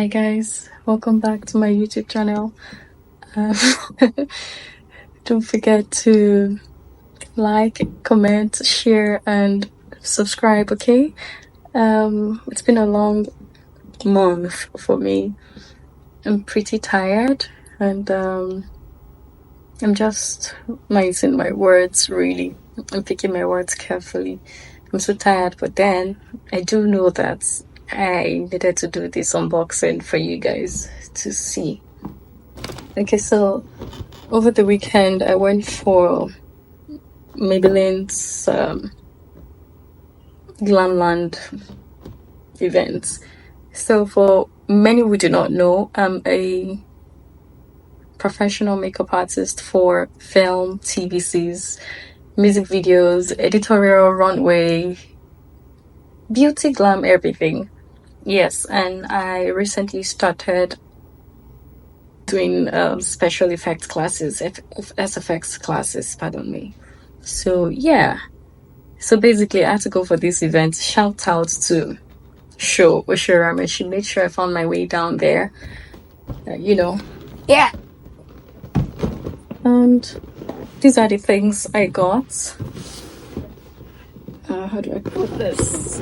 guys, welcome back to my YouTube channel. Um, don't forget to like, comment, share, and subscribe. Okay. It's been a long month for me. I'm pretty tired, and I'm just minding my words. Really, I'm picking my words carefully. I'm so tired, but then I do know that I needed to do this unboxing for you guys to see. Okay, so over the weekend I went for Maybelline's Glamland event. So for many who do not know, I'm a professional makeup artist for film, TVCs, music videos, editorial, runway, beauty, glam, everything. Yes, and I recently started doing special effects classes, SFX classes, pardon me. So yeah, so basically I had to go for this event. Shout out to Sho Oshirame. She made sure I found my way down there, yeah. And these are the things I got. How do I put this?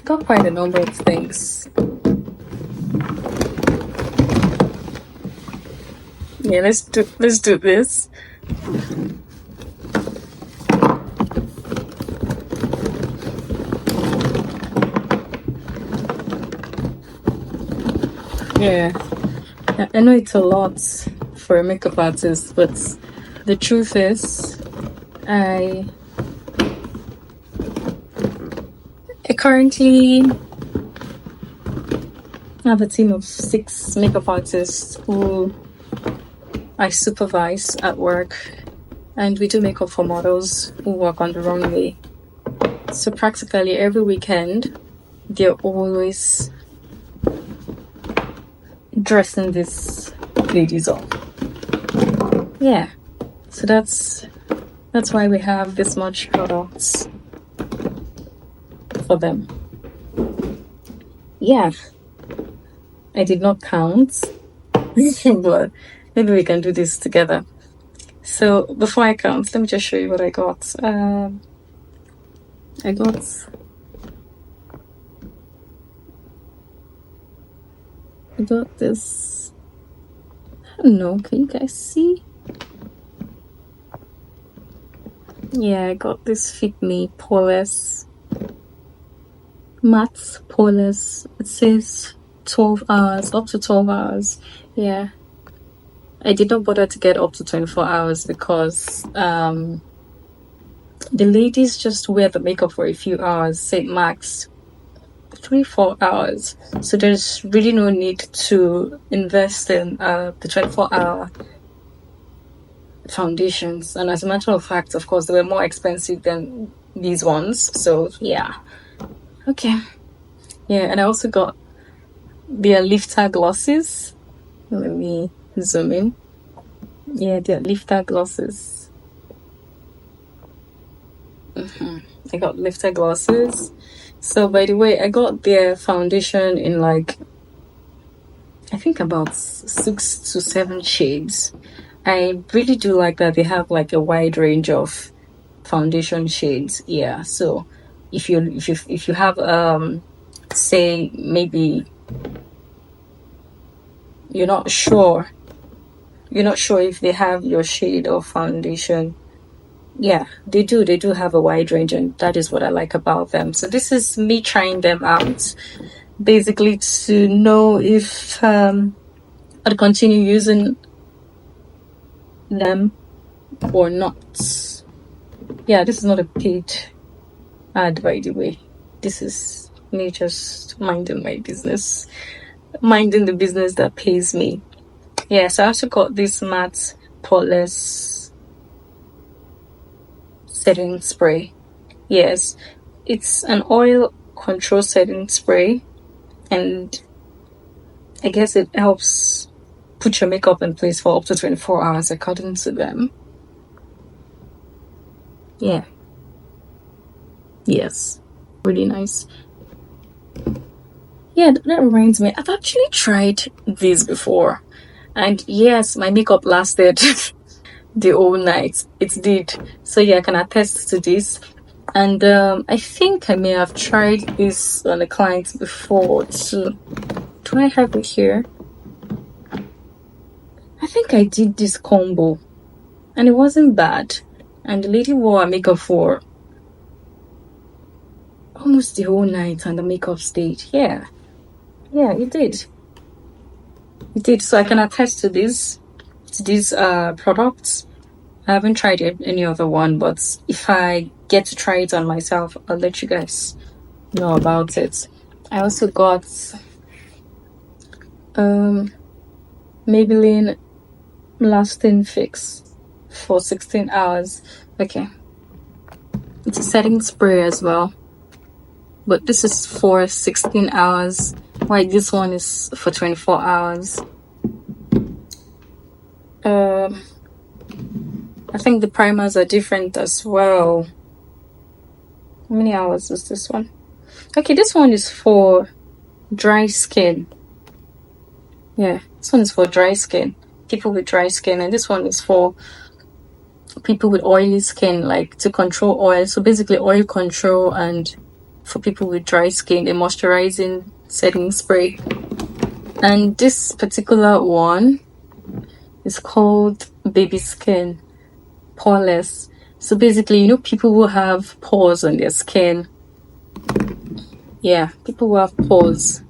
Got quite a number of things. Yeah, let's do this. Yeah, I know it's a lot for a makeup artist, but the truth is I currently have a team of 6 makeup artists who I supervise at work, and we do makeup for models who work on the runway. So practically every weekend they're always dressing these ladies up. Yeah, so that's why we have this much products for them. Yeah, I did not count, but maybe we can do this together. So before I count, let me just show you what I got. I got this. I don't know, can you guys see? Yeah, I got this Fit Me Poreless matte poreless. It says 12 hours, up to 12 hours. Yeah, I did not bother to get up to 24 hours because the ladies just wear the makeup for a few hours, say max 3-4 hours. So there's really no need to invest in the 24-hour foundations. And as a matter of fact, of course, they were more expensive than these ones. So yeah. Okay. Yeah, and I also got their lifter glosses. Let me zoom in. Yeah, their lifter glosses. I got lifter glosses. So by the way, I got their foundation in like, I think about 6 to 7 shades. I really do like that they have like a wide range of foundation shades. Yeah, so if you have say maybe you're not sure if they have your shade of foundation, yeah, they do have a wide range, and that is what I like about them. So this is me trying them out, basically to know if I'd continue using them or not. Yeah, this is not a paid ad, by the way. This is me just minding my business, minding the business that pays me. Yeah, so I also got this matte poreless setting spray. Yes, it's an oil control setting spray, and I guess it helps put your makeup in place for up to 24 hours according to them. Yeah. Yes, really nice. Yeah, that reminds me. I've actually tried these before. And yes, my makeup lasted the whole night. It did. So yeah, I can attest to this. And I think I may have tried this on a client before too. Do I have it here? I think I did this combo and it wasn't bad. And the lady wore her makeup for almost the whole night and the makeup stayed. Yeah, it did. It did. So I can attest to these products. I haven't tried any other one, but if I get to try it on myself, I'll let you guys know about it. I also got Maybelline Lasting Fix for 16 hours. Okay, it's a setting spray as well, but this is for 16 hours, while this one is for 24 hours. I think the primers are different as well. How many hours is this one? Okay, this one is for dry skin. Yeah, this one is for dry skin, people with dry skin, and this one is for people with oily skin, like to control oil. So basically oil control, and for people with dry skin, a moisturizing setting spray. And this particular one is called Baby Skin Poreless. So basically, you know, people who have pores on their skin. Yeah, people who have pores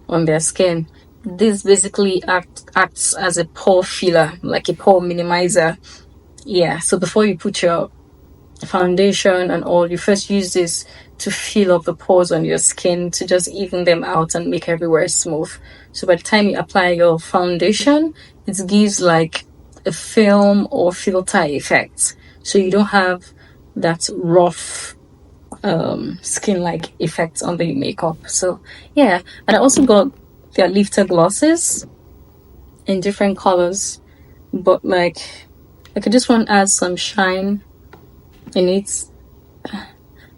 on their skin. This basically acts as a pore filler, like a pore minimizer. Yeah, so before you put your foundation and all, you first use this to fill up the pores on your skin, to just even them out and make everywhere smooth. So by the time you apply your foundation, it gives like a film or filter effect, so you don't have that rough skin like effect on the makeup. So yeah, and I also got their lifter glosses in different colors, but like I just want to add some shine in it. I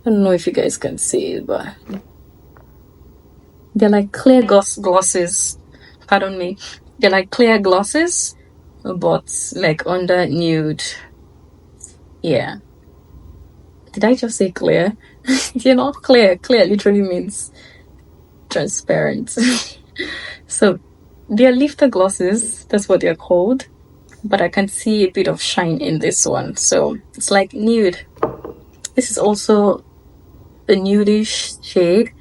don't know if you guys can see it, but they're like clear glosses. Pardon me. They're like clear glosses, but like under nude. Yeah. Did I just say clear? They're not clear. Clear literally means transparent. So they're lifter glosses. That's what they're called. But I can see a bit of shine in this one. So it's like nude. This is also a nudish shade.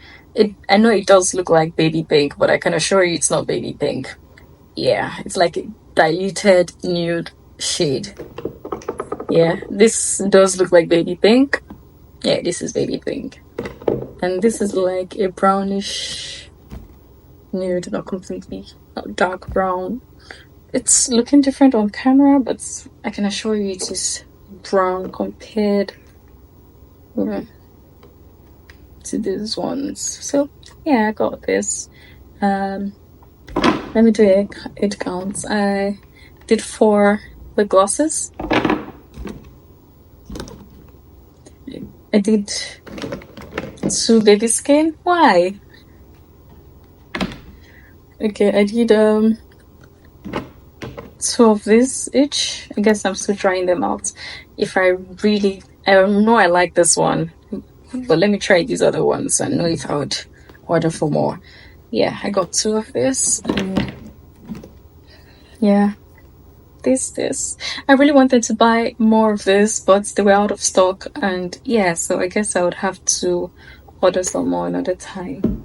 I know it does look like baby pink, but I can assure you it's not baby pink. Yeah, it's like a diluted nude shade. Yeah, this does look like baby pink. Yeah, this is baby pink. And this is like a brownish nude, not completely, not dark brown. It's looking different on camera, but I can assure you it is brown compared to these ones. So yeah, I got this. Let me do it counts. I did 4 lip glosses. I did 2 baby skin. Why? Okay, I did 2 of this each. I guess I'm still trying them out. I know I like this one, but let me try these other ones and know if I would order for more. Yeah, I got 2 of this. Yeah, this. I really wanted to buy more of this, but they were out of stock, and yeah, so I guess I would have to order some more another time.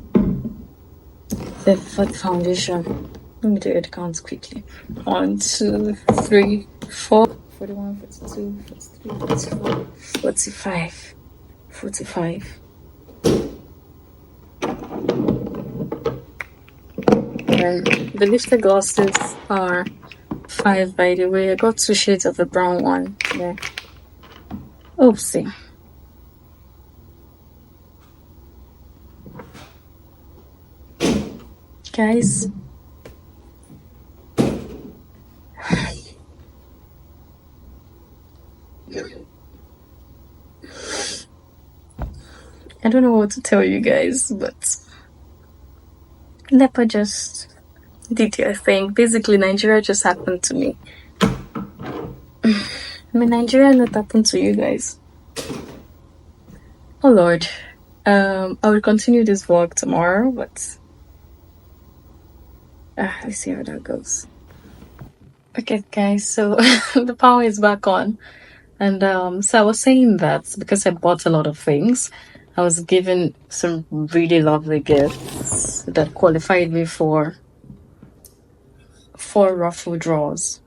The foundation. Let me do it counts quickly. 1, 2, 3, 4, 41, 42, 43, 44, 45. 45. And the lifted glosses are 5, by the way. I got 2 shades of the brown one. Yeah. Oopsie. Guys. I don't know what to tell you guys, but Nepa just did your thing. Basically, Nigeria just happened to me. I mean, Nigeria not happened to you guys. Oh Lord. I will continue this vlog tomorrow, but let's see how that goes. Okay, guys, so the power is back on. And so I was saying that because I bought a lot of things, I was given some really lovely gifts that qualified me for 4 Raffle draws.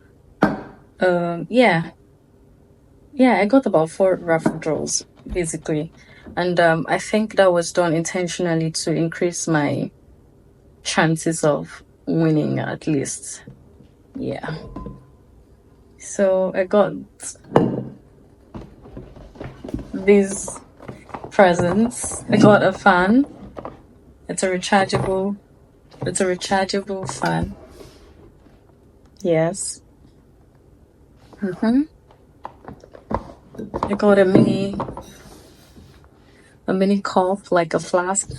Yeah, I got about 4 Raffle draws basically, and I think that was done intentionally to increase my chances of winning at least. Yeah. So I got these presents. I got a fan. It's a rechargeable fan. Yes. I got a mini cup, like a flask.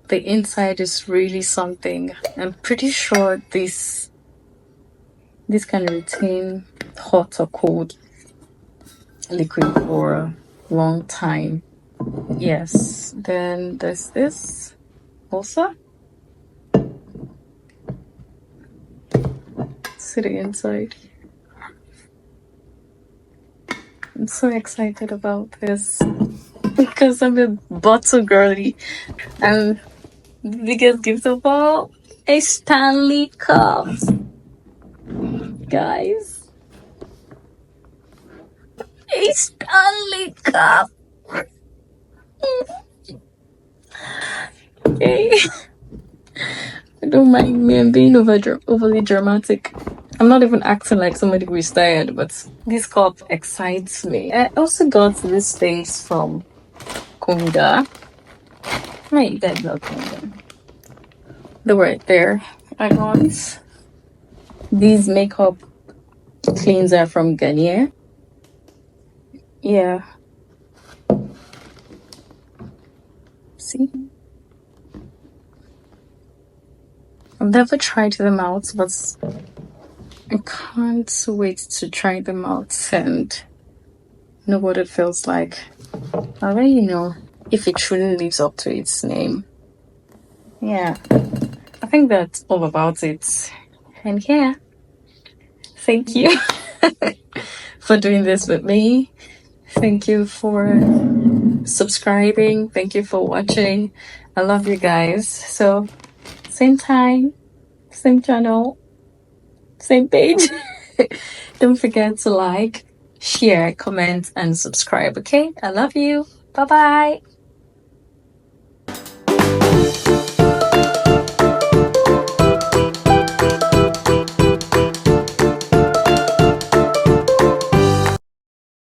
The inside is really something. I'm pretty sure this can retain hot or cold liquid for a long time. Yes. Then there's this also. See the inside. I'm so excited about this because I'm a bottle girly, and the biggest gift of all, a Stanley Cup. Guys, a Stanley Cup. Okay. Don't mind me, I'm being overly dramatic. I'm not even acting like somebody who is tired, but this cup excites me. I also got these things from Kunga. Wait, you guys know Kunga. They're right there. I got these makeup cleanser from Garnier. Yeah. See? I've never tried them out, but I can't wait to try them out and know what it feels like. I'll let you know if it truly lives up to its name. Yeah, I think that's all about it. And yeah, thank you for doing this with me. Thank you for subscribing. Thank you for watching. I love you guys. So, same time, same channel, same page. Don't forget to like, share, comment, and subscribe, okay? I love you. Bye-bye.